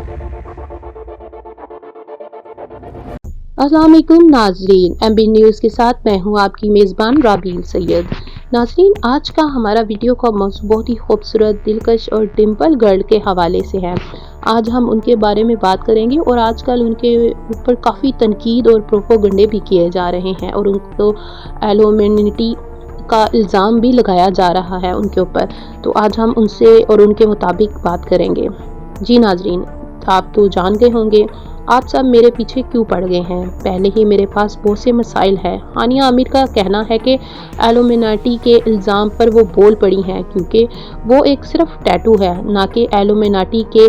अस्सलाम वालेकुम नाजरीन, MB न्यूज़ के साथ मैं हूं आपकी मेज़बान राबील सैयद। नाजरीन, आज का हमारा वीडियो का मौज़ू बहुत ही खूबसूरत, दिलकश और डिम्पल गर्ल के हवाले से है। आज हम उनके बारे में बात करेंगे और आजकल उनके ऊपर काफ़ी तनकीद और प्रोपोगंडे भी किए जा रहे हैं और उनको एलोमिनिटी का इल्ज़ाम भी लगाया जा रहा है उनके ऊपर। तो आज हम उनसे और उनके मुताबिक बात करेंगे। जी नाजरीन, आप तो जान गए होंगे आप सब मेरे पीछे क्यों पड़ गए हैं। पहले ही मेरे पास बहुत से मसाइल हैं। हानिया आमिर का कहना है कि एलुमिनाटी के इल्ज़ाम पर वो बोल पड़ी हैं क्योंकि वो एक सिर्फ टैटू है, ना कि एलुमिनाटी के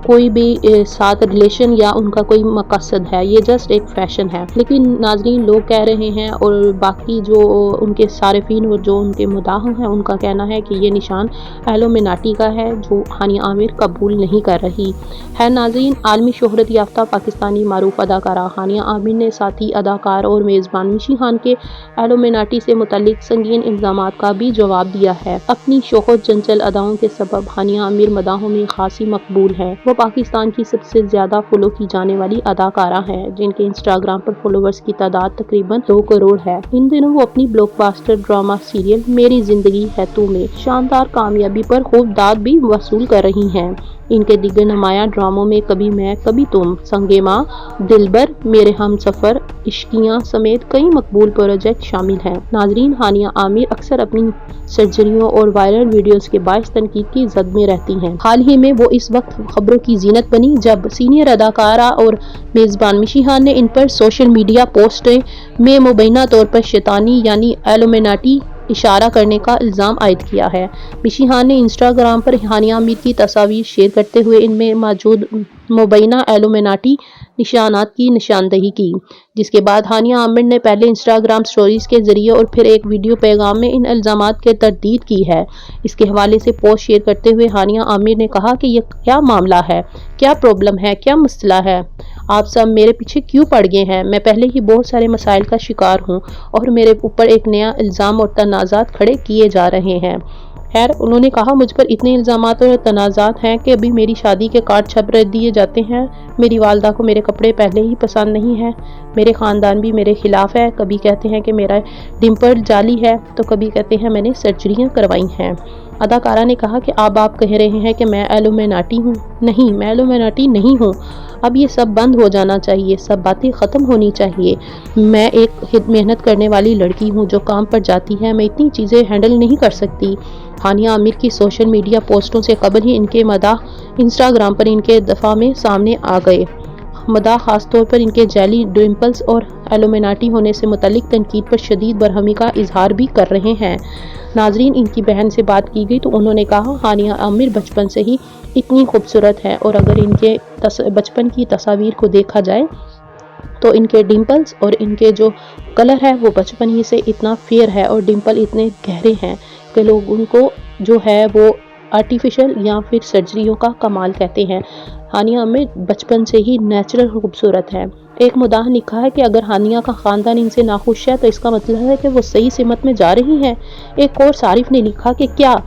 कोई भी साथ रिलेशन या उनका कोई मकसद है। ये जस्ट एक फैशन है। लेकिन नाजरीन, लोग कह रहे हैं और बाकी जो उनके सारिफीन और जो उनके मुदाह हैं उनका कहना है कि ये निशान एलुमिनाटी का है जो हानिया आमिर कबूल नहीं कर रही है। नाजरीन, आलमी शोहरत याफ्ता पाकिस्तानी मारूफ अदाकारा हानिया आमिर ने साथी अदाकार और मेज़बान मिशी खान के एलुमिनाटी से मुतल्लिक संगीन इल्ज़ामात का भी जवाब दिया है। अपनी शोहरत चंचल अदाओं के सबब हानिया आमिर मदाहों में खासी मकबूल है। वो पाकिस्तान की सबसे ज़्यादा फॉलो की जाने वाली अदाकारा है, जिनके इंस्टाग्राम पर फॉलोवर्स की तादाद तकरीबन 2 करोड़ है। इन दिनों वो अपनी ब्लॉकबस्टर ड्रामा सीरियल मेरी जिंदगी है तू में शानदार कामयाबी पर खूब दाद भी वसूल कर रही हैं। इनके दिग्गज नुमाया ड्रामों में कभी मैं कभी तुम, संगे माँ, दिलबर, मेरे हम सफ़र, इश्कियाँ समेत कई मकबूल प्रोजेक्ट शामिल हैं। नाजरीन, हानिया आमिर अक्सर अपनी सर्जरियों और वायरल वीडियोस के बाइस तनकीद की जद में रहती हैं। हाल ही में वो इस वक्त खबरों की जीनत बनी जब सीनियर अदाकारा और मेज़बान मिशी खान ने इन पर सोशल मीडिया पोस्ट में मुबैना तौर पर शैतानी यानी एलुमिनाटी इशारा करने का इल्ज़ाम आयद किया है। मिशी खान ने इंस्टाग्राम पर हानिया आमिर की तस्वीर शेयर करते हुए इनमें मौजूद मुबैना एलुमिनाटी निशानात की निशानदही की, जिसके बाद हानिया आमिर ने पहले इंस्टाग्राम स्टोरीज के जरिए और फिर एक वीडियो पैगाम में इन इल्ज़ामात की तरदीद की है। इसके हवाले से पोस्ट शेयर करते हुए हानिया आमिर ने कहा कि यह क्या मामला है, क्या प्रॉब्लम है, क्या मसला है, आप सब मेरे पीछे क्यों पड़ गए हैं। मैं पहले ही बहुत सारे मसाइल का शिकार हूँ और मेरे ऊपर एक नया इल्ज़ाम और तनाज़ात खड़े किए जा रहे हैं। खैर, उन्होंने कहा मुझ पर इतने इल्ज़ामात और तनाज़ात हैं कि अभी मेरी शादी के कार्ड छप दिए जाते हैं। मेरी वालदा को मेरे कपड़े पहले ही पसंद नहीं है। मेरे ख़ानदान भी मेरे खिलाफ है। कभी कहते हैं कि मेरा डिम्पल जाली है तो कभी कहते हैं मैंने सर्जरियाँ करवाई हैं। अदाकारा ने कहा कि अब आप कह रहे हैं कि मैं एलुमिनाटी हूँ। नहीं, मैं एलुमिनाटी नहीं हूँ। अब ये सब बंद हो जाना चाहिए, सब बातें ख़त्म होनी चाहिए। मैं एक मेहनत करने वाली लड़की हूँ जो काम पर जाती है। मैं इतनी चीज़ें हैंडल नहीं कर सकती। हानिया आमिर की सोशल मीडिया पोस्टों से कबल ही इनके मदाह इंस्टाग्राम पर इनके दफ़ा में सामने आ गए। मदाह खासतौर पर इनके जेली डिम्पल्स और एलुमिनाटी होने से मुतल्लिक तनकीद पर शदीद बरहमी का इजहार भी कर रहे हैं। नाजरीन, इनकी बहन से बात की गई तो उन्होंने कहा हानिया आमिर बचपन से ही इतनी खूबसूरत है और अगर इनके बचपन की तस्वीर को देखा जाए तो इनके डिम्पल्स और इनके जो कलर है वो बचपन ही से इतना फेयर है और डिम्पल इतने गहरे हैं कि लोग उनको जो है वो आर्टिफिशियल या फिर सर्जरियों का कमाल कहते हैं। हानिया आमिर बचपन से ही नेचुरल खूबसूरत है। एक मुदाह ने लिखा है कि अगर हानिया का ख़ानदान इनसे नाखुश है तो इसका मतलब है कि वो सही सिमत में जा रही हैं। एक और सारिफ ने लिखा कि क्या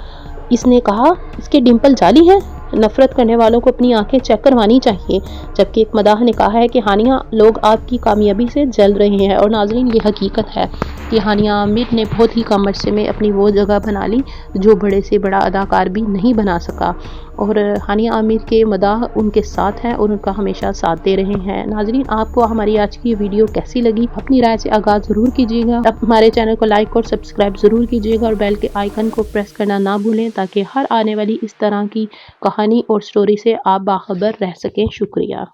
इसने कहा इसके डिम्पल जाली है। नफरत करने वालों को अपनी आंखें चेक करवानी चाहिए। जबकि एक मदाह ने कहा है कि हानिया लोग आपकी कामयाबी से जल रहे हैं। और नाजरीन, ये हकीकत है कि हानिया आमिर ने बहुत ही कम अरसे में अपनी वो जगह बना ली जो बड़े से बड़ा अदाकार भी नहीं बना सका। और हानिया आमिर के मदाह उनके साथ हैं और उनका हमेशा साथ दे रहे हैं। नाजरीन, आपको हमारी आज की वीडियो कैसी लगी अपनी राय से आगाज़ ज़रूर कीजिएगा। अब हमारे चैनल को लाइक और सब्सक्राइब ज़रूर कीजिएगा और बेल के आइकन को प्रेस करना ना भूलें ताकि हर आने वाली इस तरह की कहानी और स्टोरी से आप बाखबर रह सकें। शुक्रिया।